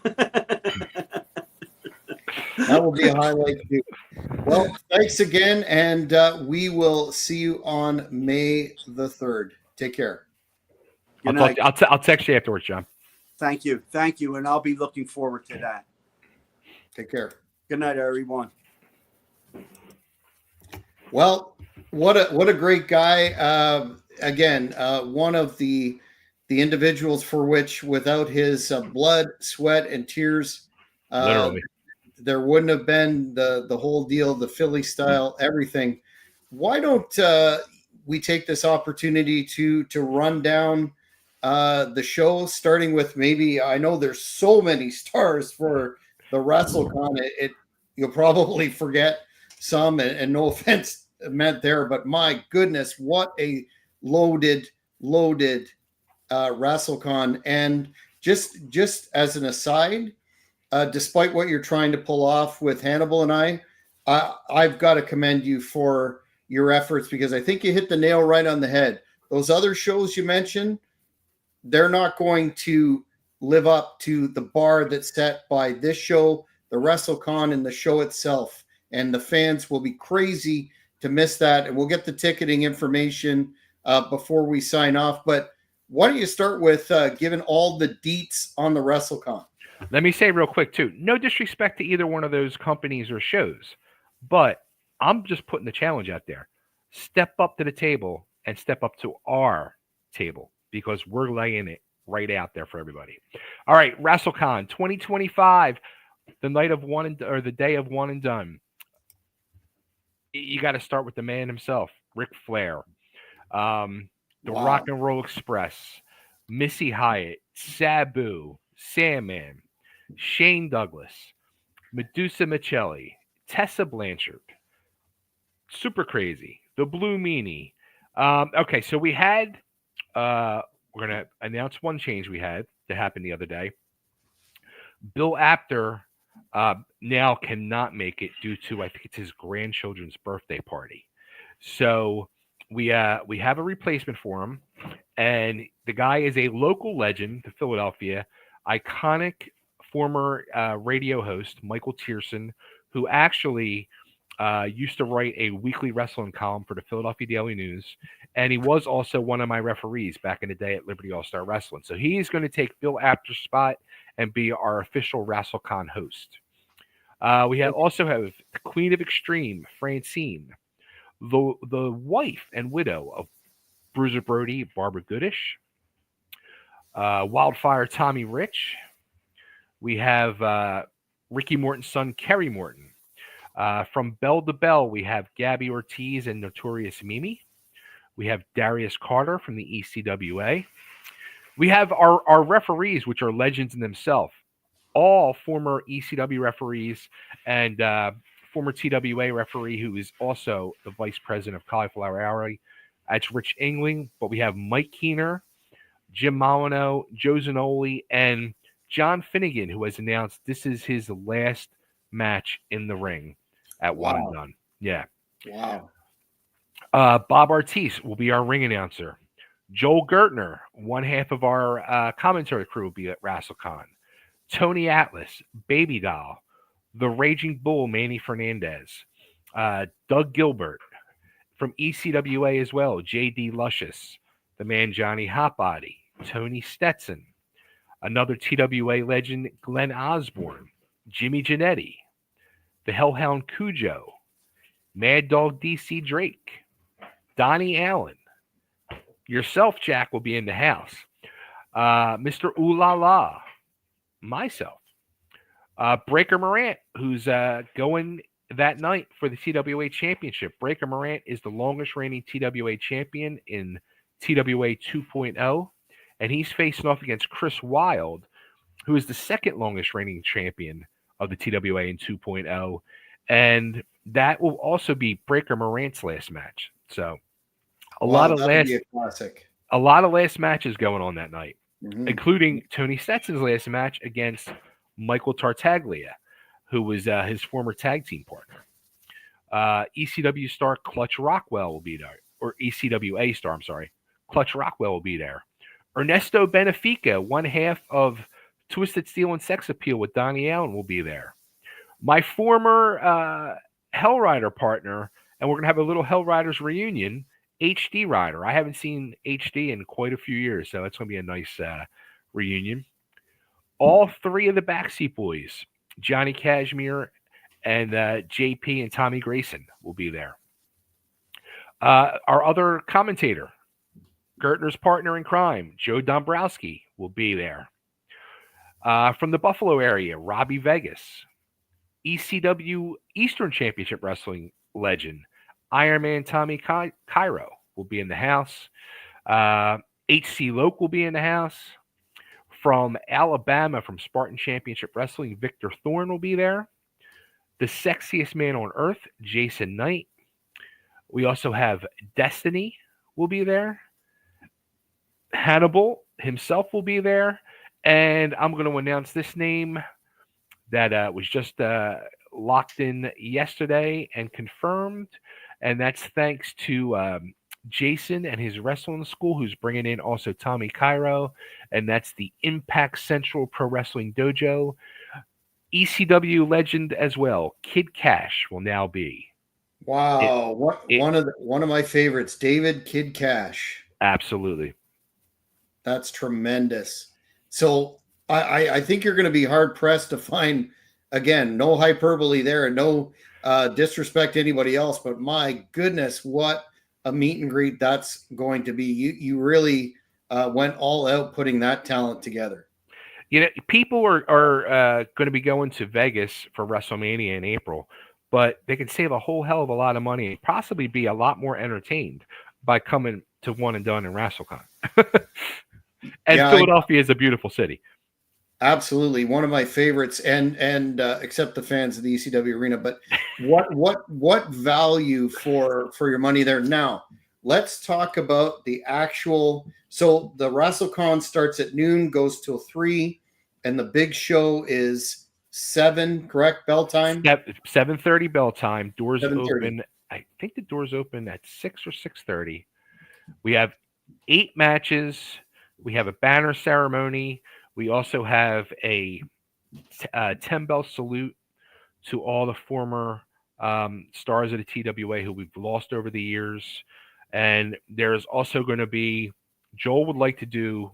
That will be a highlight too. Well, thanks again, and we will see you on May the 3rd. Take care. I'll text you afterwards, John. Thank you, and I'll be looking forward to that. Take care. Good night, everyone. Well, what a great guy. Again, one of the individuals for which, without his blood, sweat, and tears, Literally, there wouldn't have been the whole deal, the Philly style, everything. Why don't we take this opportunity to run down the show, starting with maybe, I know there's so many stars for the WrestleCon, you'll probably forget some, and no offense meant there, but my goodness, what a loaded WrestleCon. And just as an aside, despite what you're trying to pull off with Hannibal and I've got to commend you for your efforts, because I think you hit the nail right on the head. Those other shows you mentioned, they're not going to live up to the bar that's set by this show, the WrestleCon, and the show itself. And the fans will be crazy to miss that. And we'll get the ticketing information before we sign off. But why don't you start with giving all the deets on the WrestleCon? Let me say real quick, too, no disrespect to either one of those companies or shows, but I'm just putting the challenge out there. Step up to the table and step up to our table, because we're laying it right out there for everybody. All right, WrestleCon 2025, the night of the day of one and done. You got to start with the man himself, Ric Flair, the Rock and Roll Express, Missy Hyatt, Sabu, Sandman, Shane Douglas, Medusa Michelli, Tessa Blanchard, Super Crazy, the Blue Meanie. Okay, so we had, we're going to announce one change we had that happened the other day. Bill Apter now cannot make it due to, I think it's his grandchildren's birthday party. So we have a replacement for him, and the guy is a local legend to Philadelphia, iconic former radio host, Michael Tierson, who actually used to write a weekly wrestling column for the Philadelphia Daily News, and he was also one of my referees back in the day at Liberty All-Star Wrestling. So he's going to take Bill Apter's spot and be our official WrestleCon host. We also have the Queen of Extreme, Francine, the wife and widow of Bruiser Brody, Barbara Goodish, Wildfire Tommy Rich. We have Ricky Morton's son, Kerry Morton. From Bell to Bell, we have Gabby Ortiz and Notorious Mimi. We have Darius Carter from the ECWA. We have our referees, which are legends in themselves. All former ECW referees and former TWA referee, who is also the vice president of Cauliflower Alley. That's Rich Engling. But we have Mike Keener, Jim Molyneux, Joe Zanoli, and John Finnegan, who has announced this is his last match in the ring at One and Done. Yeah. Wow. Bob Artiste will be our ring announcer. Joel Gertner, one half of our commentary crew, will be at WrestleCon. Tony Atlas, Baby Doll, the Raging Bull, Manny Fernandez, Doug Gilbert from ECWA as well. JD Luscious, the man Johnny Hotbody, Tony Stetson, another TWA legend Glenn Osborne, Jimmy Janetti, the Hellhound Cujo, Mad Dog DC Drake, Donnie Allen, yourself, Jack, will be in the house. Mr. Ooh La La, myself, Breaker Morant, who's going that night for the TWA Championship. Breaker Morant is the longest reigning TWA champion in TWA 2.0, and he's facing off against Chris Wilde, who is the second longest reigning champion of the TWA in 2.0, and that will also be Breaker Morant's last match. So a lot of last matches going on that night, including Tony Stetson's last match against Michael Tartaglia, who was his former tag team partner. ECW star Clutch Rockwell will be there, or ECWA star, I'm sorry. Clutch Rockwell will be there. Ernesto Benefica, one half of Twisted Steel and Sex Appeal with Donnie Allen, will be there. My former Hell Rider partner, and we're going to have a little Hell Riders reunion, HD Rider. I haven't seen HD in quite a few years, so it's going to be a nice reunion. All three of the Backseat Boys, Johnny Cashmere and JP and Tommy Grayson, will be there. Our other commentator, Gertner's partner in crime, Joe Dombrowski, will be there. From the Buffalo area, Robbie Vegas, ECW Eastern Championship Wrestling legend, Iron Man Tommy Cairo will be in the house. HC Loke will be in the house. From Alabama, from Spartan Championship Wrestling, Victor Thorne will be there. The sexiest man on earth, Jason Knight. We also have Destiny will be there. Hannibal himself will be there. And I'm going to announce this name that was just locked in yesterday and confirmed. And that's thanks to Jason and his wrestling school, who's bringing in also Tommy Cairo. And that's the Impact Central Pro Wrestling Dojo. ECW legend as well, Kid Cash will now be. Wow, one of my favorites, David Kid Cash. Absolutely, that's tremendous. So I think you're going to be hard pressed to find, again, no hyperbole there, and no disrespect to anybody else, but my goodness, what a meet and greet that's going to be. You really went all out putting that talent together. You know, people are going to be going to Vegas for WrestleMania in April, but they can save a whole hell of a lot of money and possibly be a lot more entertained by coming to One and Done in WrestleCon. And yeah, Philadelphia is a beautiful city. Absolutely, one of my favorites, and except the fans of the ECW arena. But what value for your money there? Now let's talk about the actual. So the WrestleCon starts at noon, goes till 3, and the big show is 7. Correct, bell time. 7:30 bell time. Doors open. I think the doors open at 6 or 6:30. We have 8 matches. We have a banner ceremony. We also have a 10-bell salute to all the former stars of the TWA who we've lost over the years. And there's also going to be, Joel would like to do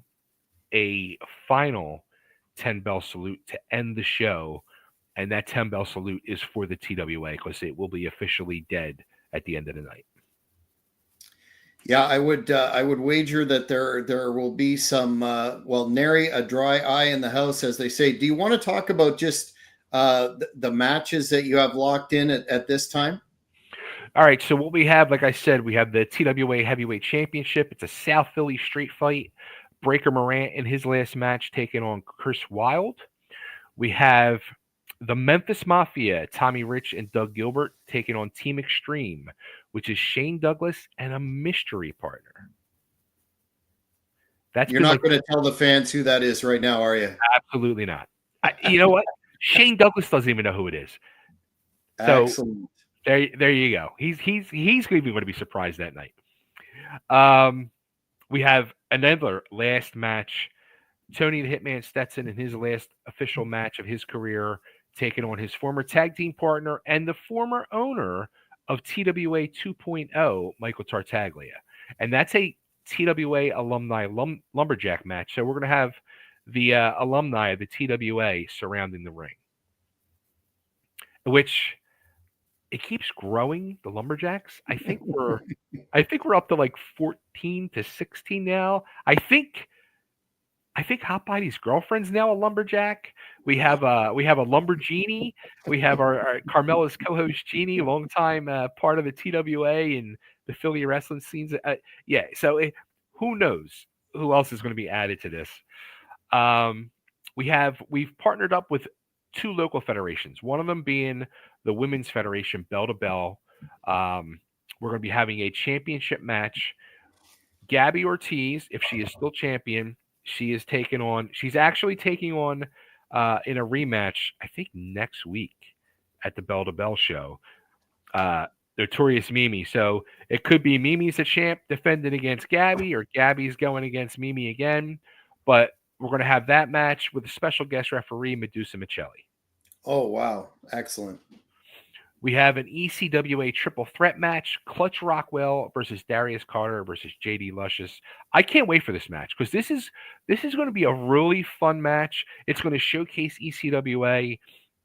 a final 10-bell salute to end the show. And that 10-bell salute is for the TWA because it will be officially dead at the end of the night. Yeah, I would wager that there will be some nary a dry eye in the house, as they say. Do you want to talk about just the matches that you have locked in at this time? All right, so what we have, like I said, we have the TWA Heavyweight Championship. It's a South Philly street fight. Breaker Morant in his last match taking on Chris Wilde. We have the Memphis Mafia, Tommy Rich and Doug Gilbert, taking on Team Extreme, which is Shane Douglas and a mystery partner. You're not going to tell the fans who that is right now, are you? Absolutely not. You know what? Shane Douglas doesn't even know who it is. So excellent. There you go. He's going to be surprised that night. We have another last match. Tony the Hitman Stetson in his last official match of his career, taking on his former tag team partner and the former owner of TWA 2.0, Michael Tartaglia. And that's a TWA alumni lumberjack match. So we're going to have the alumni of the TWA surrounding the ring, which it keeps growing. The lumberjacks. I think we're up to like 14 to 16 now. I think Hotbody's girlfriend's now a lumberjack. We have a lumbergenie. We have our Carmella's co-host Jeannie, longtime part of the TWA and the Philly wrestling scenes. Yeah, so who knows who else is going to be added to this? Um, we've partnered up with two local federations. One of them being the Women's Federation, Bell to Bell. We're going to be having a championship match. Gabby Ortiz, if she is still champion, she's actually taking on in a rematch, I think next week at the Bell to Bell show, Notorious Mimi. So it could be Mimi's the champ defending against Gabby, or Gabby's going against Mimi again. But we're going to have that match with a special guest referee, Medusa Michelli. Oh, wow. Excellent. We have an ECWA triple threat match, Clutch Rockwell versus Darius Carter versus JD Luscious. I can't wait for this match because this is going to be a really fun match. It's going to showcase ECWA.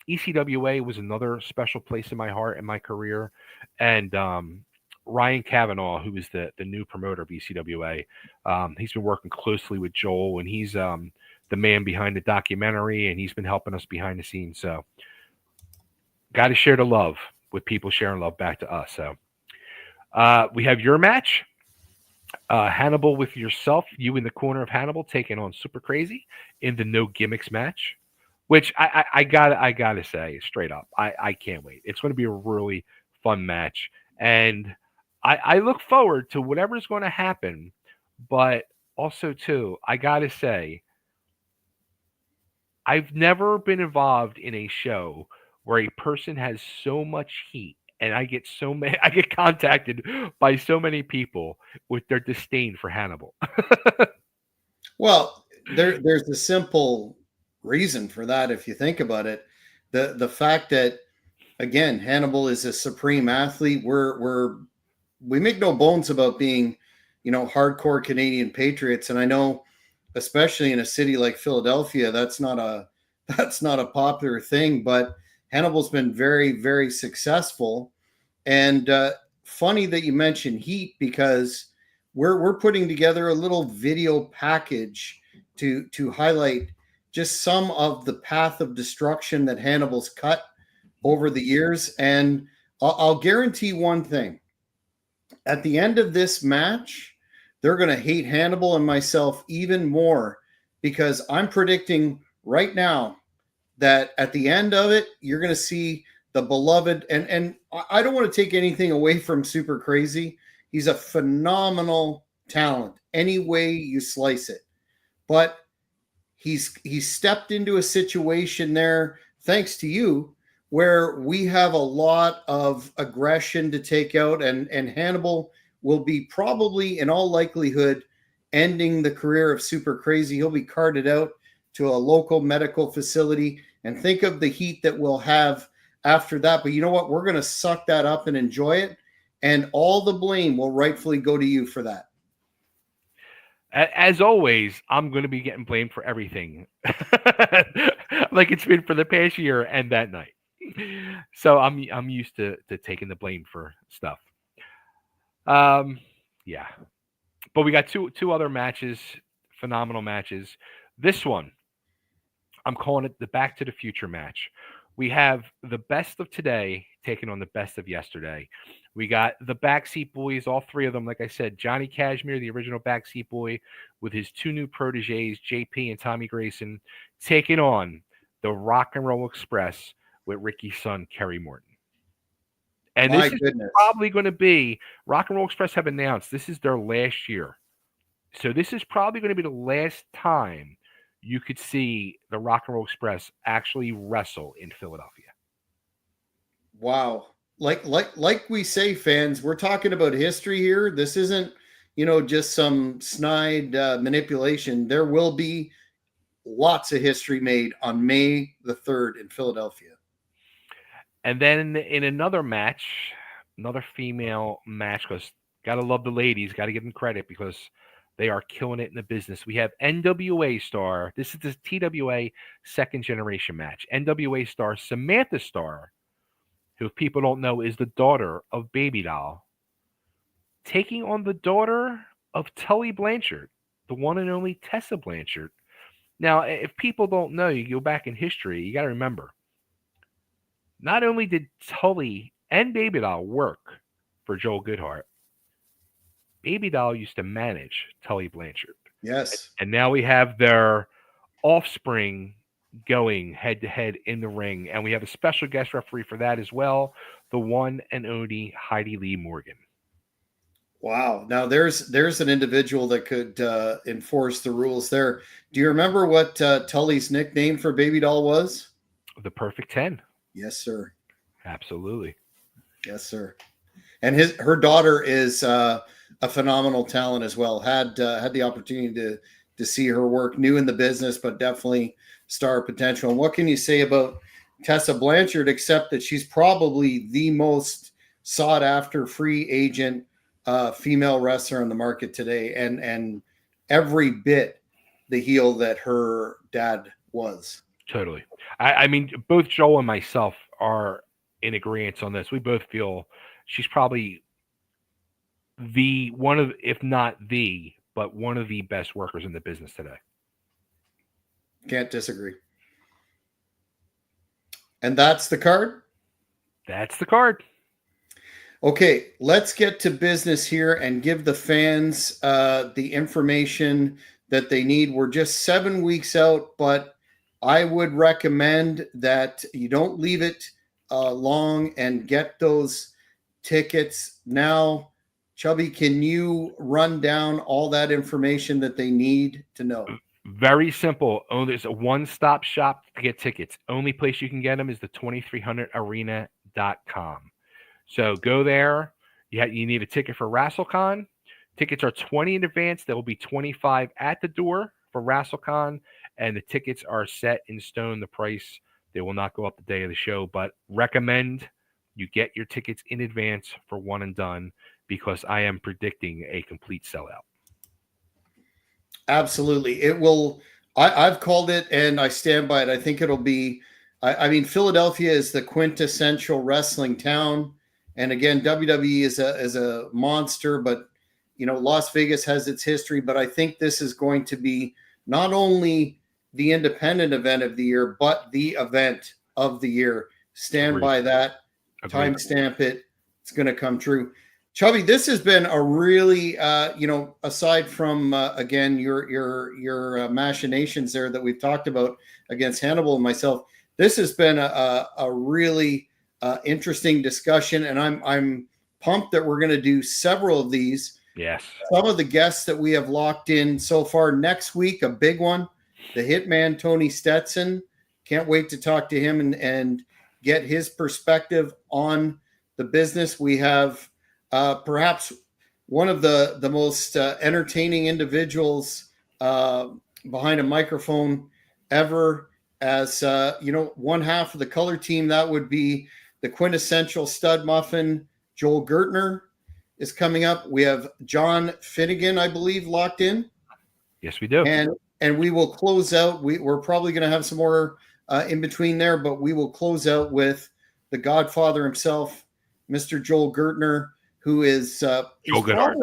ECWA was another special place in my heart and my career. And Ryan Cavanaugh, who is the new promoter of ECWA, he's been working closely with Joel, and he's the man behind the documentary, and he's been helping us behind the scenes. So got to share the love with people sharing love back to us. So we have your match, Hannibal with yourself, you in the corner of Hannibal taking on Super Crazy in the no gimmicks match, which I gotta say straight up, I can't wait. It's going to be a really fun match, and I look forward to whatever's going to happen. But also too, I gotta say, I've never been involved in a show where a person has so much heat, and I get contacted by so many people with their disdain for Hannibal. Well, there's a simple reason for that if you think about it. The fact that, again, Hannibal is a supreme athlete. We make no bones about being, hardcore Canadian patriots, and I know, especially in a city like Philadelphia, that's not a popular thing, but Hannibal's been very, very successful. And funny that you mentioned heat, because we're putting together a little video package to highlight just some of the path of destruction that Hannibal's cut over the years. And I'll guarantee one thing. At the end of this match, they're going to hate Hannibal and myself even more, because I'm predicting right now that at the end of it, you're going to see the beloved, and I don't want to take anything away from Super Crazy. He's a phenomenal talent, any way you slice it. But he's stepped into a situation there, thanks to you, where we have a lot of aggression to take out, and Hannibal will be probably, in all likelihood, ending the career of Super Crazy. He'll be carted out to a local medical facility, and think of the heat that we'll have after that. But you know what? We're going to suck that up and enjoy it, and all the blame will rightfully go to you for that. As always, I'm going to be getting blamed for everything, like it's been for the past year and that night. So I'm used to taking the blame for stuff. Yeah, but we got two other matches, phenomenal matches. This one, I'm calling it the Back to the Future match. We have the best of today taking on the best of yesterday. We got the Backseat Boys, all three of them. Like I said, Johnny Cashmere, the original Backseat Boy, with his two new proteges, JP and Tommy Grayson, taking on the Rock and Roll Express with Ricky's son, Kerry Morton. And this is probably going to be, Rock and Roll Express have announced this is their last year. So this is probably going to be the last time you could see the Rock and Roll Express actually wrestle in Philadelphia. Wow. Like we say, fans, we're talking about history here. This isn't, just some snide manipulation. There will be lots of history made on May the 3rd in Philadelphia. And then in another match, another female match, because gotta love the ladies, gotta give them credit because they are killing it in the business. We have NWA star. This is the TWA second generation match. NWA star Samantha Starr, who, if people don't know, is the daughter of Baby Doll, taking on the daughter of Tully Blanchard, the one and only Tessa Blanchard. Now, if people don't know, you go back in history, you got to remember, not only did Tully and Baby Doll work for Joel Goodhart, Baby Doll used to manage Tully Blanchard. Yes. And now we have their offspring going head to head in the ring. And we have a special guest referee for that as well, the one and only Heidi Lee Morgan. Wow. Now there's an individual that could enforce the rules there. Do you remember what Tully's nickname for Baby Doll was? The Perfect 10. Yes, sir. Absolutely. Yes, sir. And her daughter is a phenomenal talent as well. Had the opportunity to see her work, new in the business, but definitely star potential. And what can you say about Tessa Blanchard, except that she's probably the most sought after free agent female wrestler on the market today, and every bit the heel that her dad was. Totally. I mean, both Joel and myself are in agreement on this. We both feel she's probably the one of, if not the, but one of the best workers in the business today. Can't disagree. And that's the card? That's the card. Okay, let's get to business here and give the fans the information that they need. We're just 7 weeks out, but I would recommend that you don't leave it long and get those tickets now. Chubby, can you run down all that information that they need to know? Very simple. Oh, there's a one-stop shop to get tickets. Only place you can get them is the 2300arena.com. So go there. You need a ticket for WrestleCon. Tickets are $20 in advance. There will be $25 at the door for WrestleCon, and the tickets are set in stone. The price, they will not go up the day of the show, but recommend you get your tickets in advance for one and done, because I am predicting a complete sellout. Absolutely. It will. I've called it and I stand by it. I think it'll be, I mean, Philadelphia is the quintessential wrestling town. And again, WWE is a monster, but Las Vegas has its history. But I think this is going to be not only the independent event of the year, but the event of the year. Stand Agreed. by that. Agreed. Timestamp it. It's going to come true. Chubby, this has been a really, aside from again your machinations there that we've talked about against Hannibal and myself, this has been a really interesting discussion, and I'm pumped that we're going to do several of these. Yes. Some of the guests that we have locked in so far. Next week, a big one, the Hitman Tony Stetson. Can't wait to talk to him and get his perspective on the business. We have perhaps one of the most entertaining individuals behind a microphone ever. As one half of the color team, that would be the quintessential stud muffin. Joel Gertner is coming up. We have John Finnegan, I believe, locked in. Yes, we do. And we will close out. We're probably going to have some more in between there, but we will close out with the Godfather himself, Mr. Joel Gertner, who is Joel Goodhart.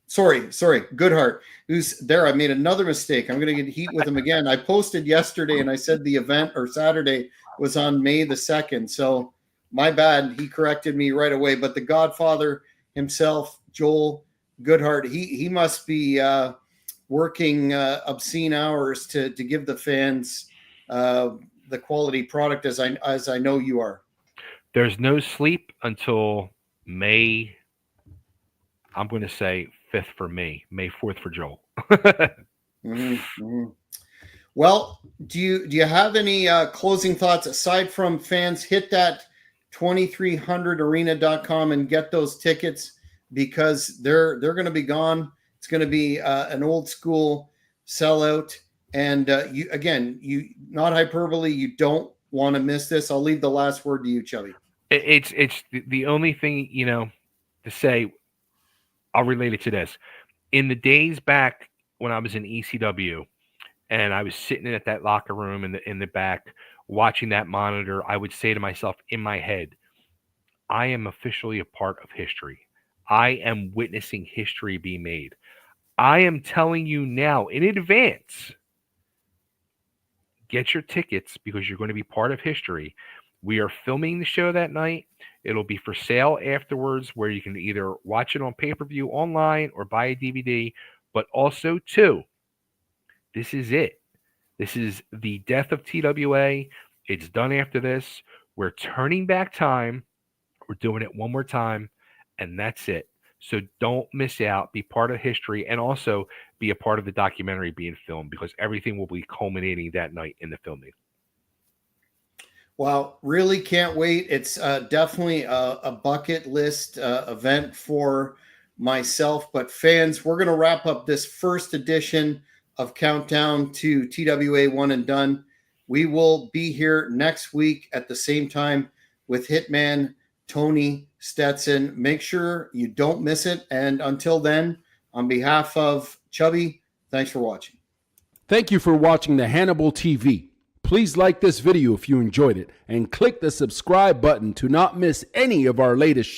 Sorry, Goodhart. Who's there? I made another mistake. I'm going to get heat with him again. I posted yesterday and I said the event, or Saturday, was on May the 2nd. So my bad. He corrected me right away. But the Godfather himself, Joel Goodhart, he must be working obscene hours to give the fans the quality product as I know you are. There's no sleep until May. I'm going to say 5th for me, May 4th for Joel. Mm-hmm. Well, do you have any closing thoughts aside from fans? Hit that 2300arena.com and get those tickets, because they're going to be gone. It's going to be an old school sellout. And you not hyperbole, you don't want to miss this. I'll leave the last word to you, Chubby. It's the only thing, to say, I'll relate it to this. In the days back when I was in ECW and I was sitting at that locker room in the back watching that monitor, I would say to myself in my head, I am officially a part of history. I am witnessing history be made. I am telling you now in advance, get your tickets because you're going to be part of history. We are filming the show that night. It'll be for sale afterwards, where you can either watch it on pay-per-view online or buy a DVD. But also, too, this is it. This is the death of TWA. It's done after this. We're turning back time. We're doing it one more time, and that's it. So don't miss out. Be part of history, and also be a part of the documentary being filmed, because everything will be culminating that night in the filming. Well, really can't wait. It's definitely a bucket list event for myself. But fans, we're going to wrap up this first edition of Countdown to TWA One and Done. We will be here next week at the same time with Hitman Tony Stetson. Make sure you don't miss it. And until then, on behalf of Chubby, thanks for watching. Thank you for watching the Hannibal TV. Please like this video if you enjoyed it and click the subscribe button to not miss any of our latest